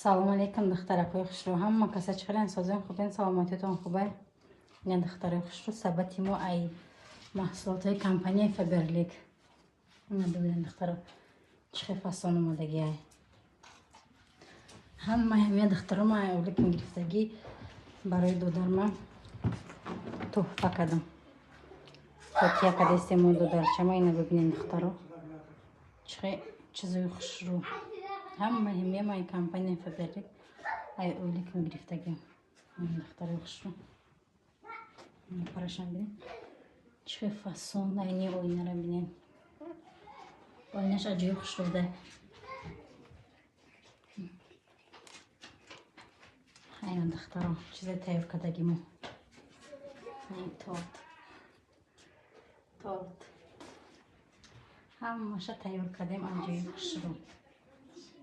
салом алейкум духтаракои хушрӯ. Ҳама каса чихарен созен хубен, саломатитон хубе? Ин духтараи хушрӯ сабати мо ай маҳсулотҳои компанияи Фаберлик. Ина бибинен духтаро чихе фасон омодаги ай. Ҳама ҳамия духтарома ай олик мегирифтагӣ барои додарма туҳфа кардам. Токия када истеъмол додарчама ина бибинен духтаро чихе чизои хушрӯ. Ҳама ҳамия ай компанияи Фаберлик ай олик мегирифтагӣ. Ин духтарои хушрӯ. Ина парашан бинен чихе фасон айни оинара бинен. Оинаш аҷоиб хушрӯда. Ина духтаро чизе тайёр кардаги мо. Ин торт. Ҳамаша тайёр кардем аҷоиб хушрӯ.